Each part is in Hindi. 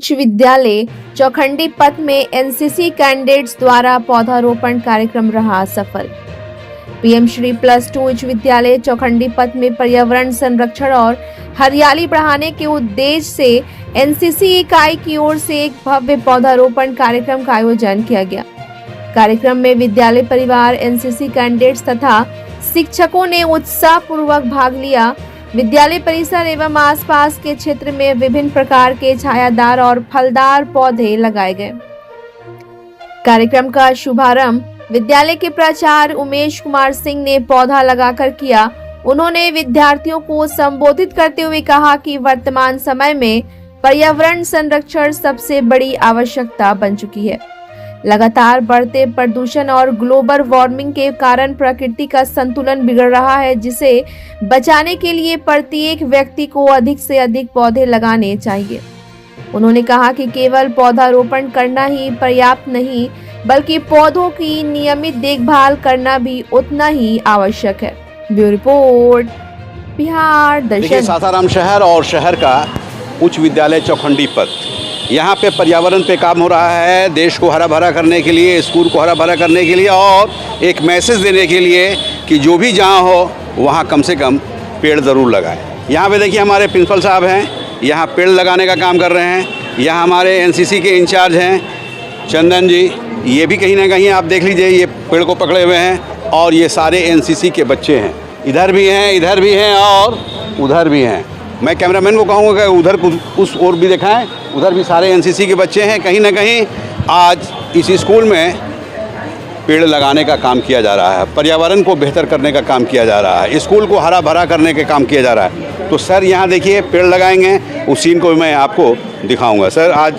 उच्च विद्यालय चौखंडी पथ में एनसीसी कैडेट्स द्वारा पौधारोपण कार्यक्रम रहा सफल। पीएम श्री +2 उच्च विद्यालय चौखंडी पथ में पर्यावरण संरक्षण और हरियाली बढ़ाने के उद्देश्य से एनसीसी इकाई की ओर से एक भव्य पौधारोपण कार्यक्रम का आयोजन किया गया। कार्यक्रम में विद्यालय परिवार, एनसीसी कैडेट्स तथा शिक्षकों ने उत्साहपूर्वक भाग लिया। विद्यालय परिसर एवं आसपास के क्षेत्र में विभिन्न प्रकार के छायादार और फलदार पौधे लगाए गए। कार्यक्रम का शुभारंभ विद्यालय के प्राचार्य उमेश कुमार सिंह ने पौधा लगाकर किया। उन्होंने विद्यार्थियों को संबोधित करते हुए कहा कि वर्तमान समय में पर्यावरण संरक्षण सबसे बड़ी आवश्यकता बन चुकी है। लगातार बढ़ते प्रदूषण और ग्लोबल वार्मिंग के कारण प्रकृति का संतुलन बिगड़ रहा है, जिसे बचाने के लिए प्रत्येक व्यक्ति को अधिक से अधिक पौधे लगाने चाहिए। उन्होंने कहा कि केवल पौधारोपण करना ही पर्याप्त नहीं, बल्कि पौधों की नियमित देखभाल करना भी उतना ही आवश्यक है। ब्यूरो रिपोर्ट, बिहार दर्शन। सासाराम शहर और शहर का उच्च विद्यालय चौखंडी पथ, यहाँ पे पर्यावरण पे काम हो रहा है। देश को हरा भरा करने के लिए, स्कूल को हरा भरा करने के लिए और एक मैसेज देने के लिए कि जो भी जहाँ हो वहाँ कम से कम पेड़ ज़रूर लगाएं। यहाँ पे देखिए हमारे प्रिंसिपल साहब हैं, यहाँ पेड़ लगाने का काम कर रहे हैं। यहाँ हमारे एनसीसी के इंचार्ज हैं चंदन जी, ये भी कहीं ना कहीं आप देख लीजिए, ये पेड़ को पकड़े हुए हैं। और ये सारे एनसीसी के बच्चे हैं, इधर भी हैं और उधर भी हैं। मैं कैमरामैन को कहूँगा कि उधर उस ओर भी दिखाएं, उधर भी सारे एनसीसी के बच्चे हैं। कहीं ना कहीं आज इस स्कूल में पेड़ लगाने का काम किया जा रहा है, पर्यावरण को बेहतर करने का काम किया जा रहा है, स्कूल को हरा भरा करने का काम किया जा रहा है। तो सर यहाँ देखिए पेड़ लगाएंगे, उस सीन को मैं आपको दिखाऊँगा। सर आज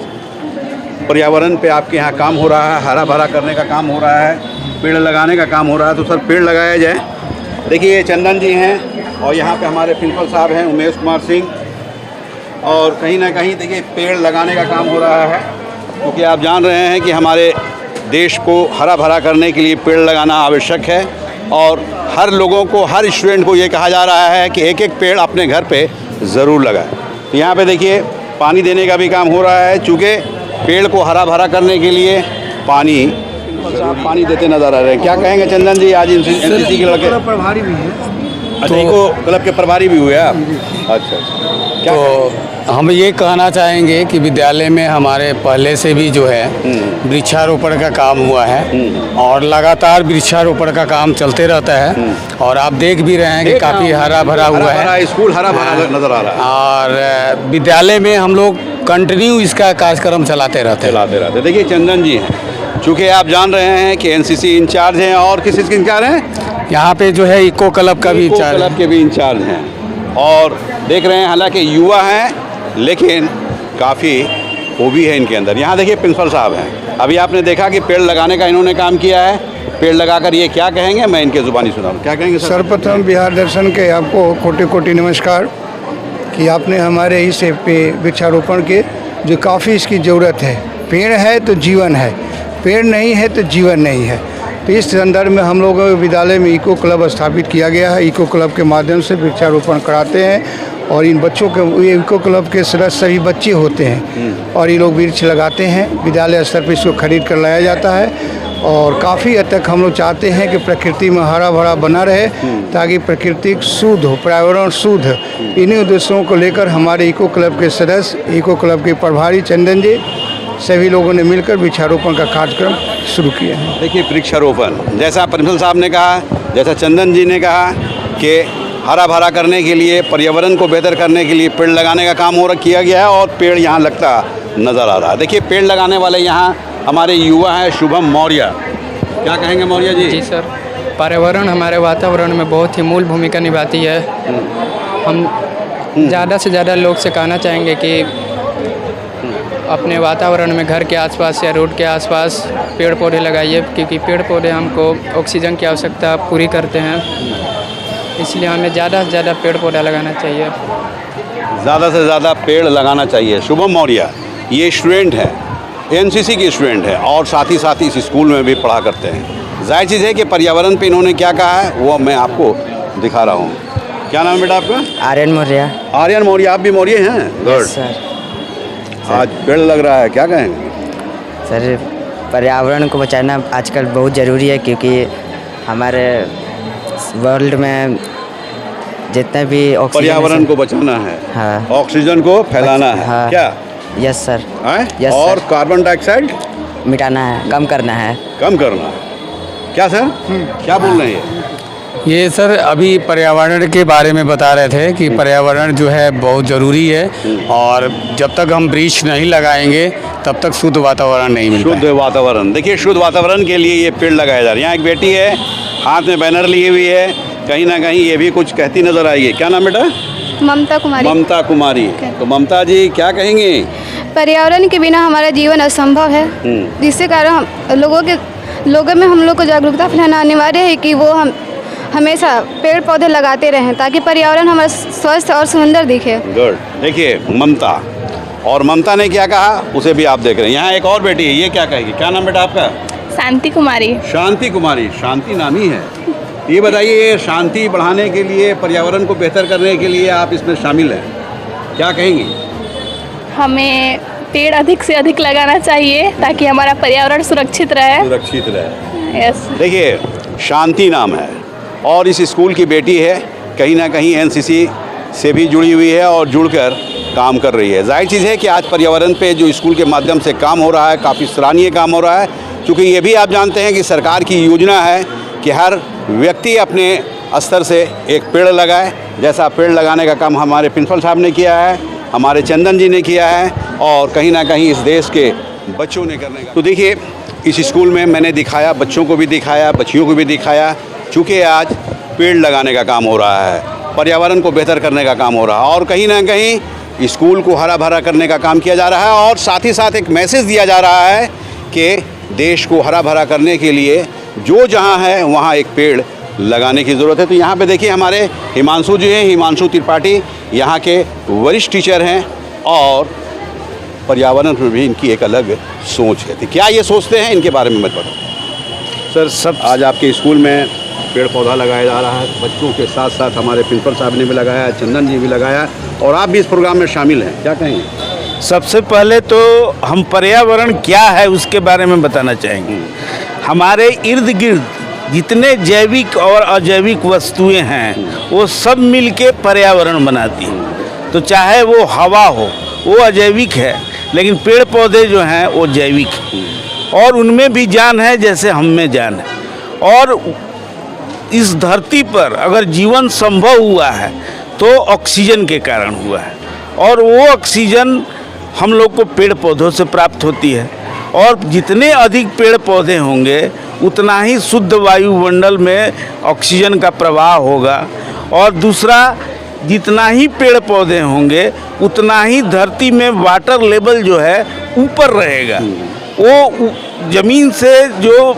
पर्यावरण पे आपके यहाँ काम हो रहा है, हरा भरा करने का काम हो रहा है, पेड़ लगाने का काम हो रहा है, तो सर पेड़ लगाया जाए। देखिए चंदन जी हैं और यहाँ पे हमारे प्रिंसिपल साहब हैं उमेश कुमार सिंह। और कहीं ना कहीं देखिए पेड़ लगाने का काम हो रहा है, क्योंकि आप जान रहे हैं कि हमारे देश को हरा भरा करने के लिए पेड़ लगाना आवश्यक है। और हर लोगों को, हर स्टूडेंट को ये कहा जा रहा है कि एक एक पेड़ अपने घर पे ज़रूर लगाएं। तो यहाँ पे देखिए पानी देने का भी काम हो रहा है, चूँकि पेड़ को हरा भरा करने के लिए पानी देते नज़र आ रहे हैं। क्या कहेंगे चंदन जी, आज एनसीसी के लड़के प्रभारी भी हैं? अच्छा, इको क्लब के प्रभारी भी हुए आप? अच्छा। तो हम ये कहना चाहेंगे कि विद्यालय में हमारे पहले से भी जो है वृक्षारोपण का काम हुआ है और लगातार वृक्षारोपण का काम चलते रहता है। और आप देख भी रहे हैं कि काफ़ी हरा भरा हुआ है, स्कूल हरा भरा नजर आ रहा है। और विद्यालय में हम लोग कंटिन्यू इसका कार्यक्रम चलाते रहते। देखिए चंदन जी हैं, चूँकि आप जान रहे हैं कि एनसीसी इंचार्ज हैं और किस चीज़ के इंचार्ज हैं? यहाँ पे जो है इको क्लब का भी इंचार्ज, क्लब के भी इंचार्ज हैं। और देख रहे हैं हालांकि युवा हैं, लेकिन काफ़ी वो भी है इनके अंदर। यहाँ देखिए प्रिंसिपल साहब हैं, अभी आपने देखा कि पेड़ लगाने का इन्होंने काम किया है। पेड़ लगाकर ये क्या कहेंगे, मैं इनके ज़ुबानी सुनाऊँ, क्या कहेंगे सर? सर्वप्रथम बिहार दर्शन के आपको कोटि कोटि नमस्कार कि आपने हमारे इस पे वृक्षारोपण के जो काफ़ी इसकी ज़रूरत है। पेड़ है तो जीवन है, पेड़ नहीं है तो जीवन नहीं है। तो इस संदर्भ में हम लोगों के विद्यालय में इको क्लब स्थापित किया गया है। इको क्लब के माध्यम से वृक्षारोपण कराते हैं और इन बच्चों के, ये इको क्लब के सदस्य सभी बच्चे होते हैं और ये लोग वृक्ष लगाते हैं। विद्यालय स्तर पर इसको खरीद कर लाया जाता है और काफ़ी हद तक हम लोग चाहते हैं कि प्रकृति में हरा भरा बना रहे, ताकि प्रकृति शुद्ध हो, पर्यावरण शुद्ध। इन्हीं उद्देश्यों को लेकर हमारे इको क्लब के सदस्य, इको क्लब के प्रभारी चंदन जी, सभी लोगों ने मिलकर वृक्षारोपण का कार्यक्रम शुरू किया है। देखिए वृक्षारोपण, जैसा प्रिंसिपल साहब ने कहा, जैसा चंदन जी ने कहा कि हरा भरा करने के लिए, पर्यावरण को बेहतर करने के लिए पेड़ लगाने का काम किया गया है और पेड़ यहाँ लगता नज़र आ रहा है। देखिए पेड़ लगाने वाले यहाँ हमारे युवा हैं शुभम मौर्य। क्या कहेंगे मौर्य जी? जी सर, पर्यावरण हमारे वातावरण में बहुत ही मूल भूमिका निभाती है। हम ज़्यादा से ज़्यादा लोग से कहना चाहेंगे कि अपने वातावरण में, घर के आसपास या रोड के आसपास पेड़ पौधे लगाइए, क्योंकि पेड़ पौधे हमको ऑक्सीजन की आवश्यकता पूरी करते हैं। इसलिए हमें ज़्यादा से ज़्यादा पेड़ पौधा लगाना चाहिए। ज़्यादा से ज़्यादा पेड़ लगाना चाहिए। शुभम मौर्य ये स्टूडेंट है, एनसीसी के स्टूडेंट है और साथ ही इस स्कूल में भी पढ़ा करते हैं। जाहिर चीज़ है कि पर्यावरण पे इन्होंने क्या कहा है वो मैं आपको दिखा रहा हूँ। क्या नाम है बेटा आपका? आर्यन मौर्य। आर्यन मौर्य, आप भी मौर्य हैं? गुड। सर आज पेड़ लग रहा है, क्या कहेंगे? सर, पर्यावरण को बचाना आजकल बहुत ज़रूरी है, क्योंकि हमारे वर्ल्ड में जितने भी ऑक्सीजन पर्यावरण को बचाना है, हाँ। ऑक्सीजन को फैलाना है, हाँ। क्या? Yes sir. हैं? यस और सर। कार्बन डाइऑक्साइड मिटाना है, कम करना है। कम करना है, क्या सर? क्या बोल रहे हैं ये सर अभी पर्यावरण के बारे में बता रहे थे कि पर्यावरण जो है बहुत ज़रूरी है, और जब तक हम वृक्ष नहीं लगाएंगे तब तक शुद्ध वातावरण नहीं मिल शुद्ध वातावरण? देखिए, शुद्ध वातावरण के लिए ये पेड़ लगाए जा रहे हैं। यहाँ एक बेटी है, हाथ में बैनर लिए हुई है, कहीं ना कहीं ये भी कुछ कहती नजर आएगी। क्या नाम बेटा? ममता कुमारी। ममता कुमारी। तो ममता जी क्या कहेंगे? पर्यावरण के बिना हमारा जीवन असंभव है, जिससे कारण लोगों में हम लोग को जागरूकता फैलाना अनिवार्य है कि वो हम हमेशा पेड़ पौधे लगाते रहें, ताकि पर्यावरण हमारा स्वस्थ और सुंदर दिखे। गुड। देखिए ममता, और ममता ने क्या कहा उसे भी आप देख रहे हैं। यहाँ एक और बेटी है, ये क्या कहेगी? क्या नाम बेटा आपका? शांति कुमारी। शांति कुमारी। शांति नाम ही है। ये बताइए, शांति बढ़ाने के लिए, पर्यावरण को बेहतर करने के लिए आप इसमें शामिल हैं, क्या कहेंगी? हमें पेड़ अधिक से अधिक लगाना चाहिए ताकि हमारा पर्यावरण सुरक्षित रहे। सुरक्षित रहे। यस। देखिए, शांति नाम है और इस स्कूल की बेटी है, कहीं ना कहीं एनसीसी से भी जुड़ी हुई है और जुड़कर काम कर रही है। जाहिर चीज़ है कि आज पर्यावरण पे जो स्कूल के माध्यम से काम हो रहा है, काफ़ी सराहनीय काम हो रहा है, क्योंकि ये भी आप जानते हैं कि सरकार की योजना है कि हर व्यक्ति अपने स्तर से एक पेड़ लगाए। जैसा पेड़ लगाने का काम हमारे प्रिंसिपल साहब ने किया है, हमारे चंदन जी ने किया है, और कहीं ना कहीं इस देश के बच्चों ने करने का। तो देखिए, इस स्कूल में मैंने दिखाया, बच्चों को भी दिखाया, बच्चियों को भी दिखाया, चूँकि आज पेड़ लगाने का काम हो रहा है, पर्यावरण को बेहतर करने का काम हो रहा है, और कहीं ना कहीं स्कूल को हरा भरा करने का काम किया जा रहा है, और साथ ही साथ एक मैसेज दिया जा रहा है कि देश को हरा भरा करने के लिए जो जहाँ है वहाँ एक पेड़ लगाने की ज़रूरत है। तो यहाँ पे देखिए, हमारे हिमांशु जी हैं, हिमांशु त्रिपाठी यहाँ के वरिष्ठ टीचर हैं, और पर्यावरण पर भी इनकी एक अलग सोच है। तो क्या ये सोचते हैं, इनके बारे में मत बताओ सर। सब आज आपके स्कूल में पेड़ पौधा लगाया जा रहा है, बच्चों के साथ साथ हमारे प्रिंसिपल साहब ने भी लगाया, चंदन जी भी लगाया, और आप भी इस प्रोग्राम में शामिल हैं, क्या कहेंगे? सबसे पहले तो हम पर्यावरण क्या है उसके बारे में बताना चाहेंगे। हमारे इर्द गिर्द जितने जैविक और अजैविक वस्तुएं हैं वो सब मिलके पर्यावरण बनाती हैं। तो चाहे वो हवा हो, वो अजैविक है, लेकिन पेड़ पौधे जो हैं वो जैविक हैं, और उनमें भी जान है जैसे हम में जान है। और इस धरती पर अगर जीवन संभव हुआ है तो ऑक्सीजन के कारण हुआ है, और वो ऑक्सीजन हम लोग को पेड़ पौधों से प्राप्त होती है, और जितने अधिक पेड़ पौधे होंगे उतना ही शुद्ध वायुमंडल में ऑक्सीजन का प्रवाह होगा, और दूसरा जितना ही पेड़ पौधे होंगे उतना ही धरती में वाटर लेवल जो है ऊपर रहेगा। वो ज़मीन से जो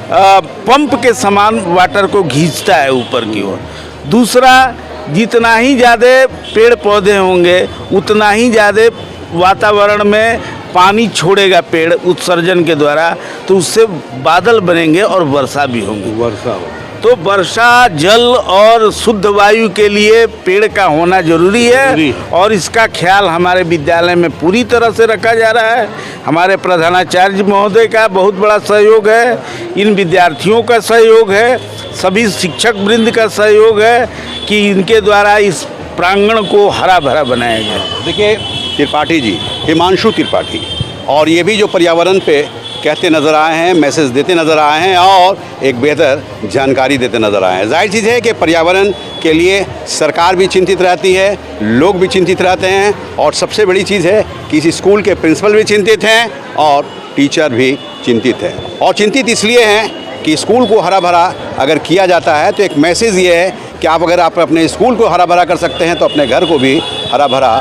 पंप के समान वाटर को खींचता है ऊपर की ओर। दूसरा, जितना ही ज़्यादा पेड़ पौधे होंगे उतना ही ज़्यादा वातावरण में पानी छोड़ेगा पेड़ उत्सर्जन के द्वारा, तो उससे बादल बनेंगे और वर्षा भी होंगी। वर्षा हो तो वर्षा जल और शुद्ध वायु के लिए पेड़ का होना जरूरी है, और इसका ख्याल हमारे विद्यालय में पूरी तरह से रखा जा रहा है। हमारे प्रधानाचार्य महोदय का बहुत बड़ा सहयोग है, इन विद्यार्थियों का सहयोग है, सभी शिक्षक वृंद का सहयोग है कि इनके द्वारा इस प्रांगण को हरा भरा बनाया जाए। देखिए, त्रिपाठी जी, हिमांशु त्रिपाठी, और ये भी जो पर्यावरण पे कहते नज़र आए हैं, मैसेज देते नज़र आए हैं, और एक बेहतर जानकारी देते नज़र आए हैं। जाहिर चीज़ है कि पर्यावरण के लिए सरकार भी चिंतित रहती है, लोग भी चिंतित रहते हैं, और सबसे बड़ी चीज़ है कि इस स्कूल के प्रिंसिपल भी चिंतित हैं और टीचर भी चिंतित हैं। और चिंतित इसलिए हैं कि स्कूल को हरा भरा अगर किया जाता है तो एक मैसेज ये है कि अगर आप अपने स्कूल को हरा भरा कर सकते हैं तो अपने घर को भी हरा भरा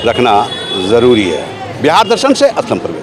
रखना ज़रूरी है। बिहार दर्शन से असलम परवेज।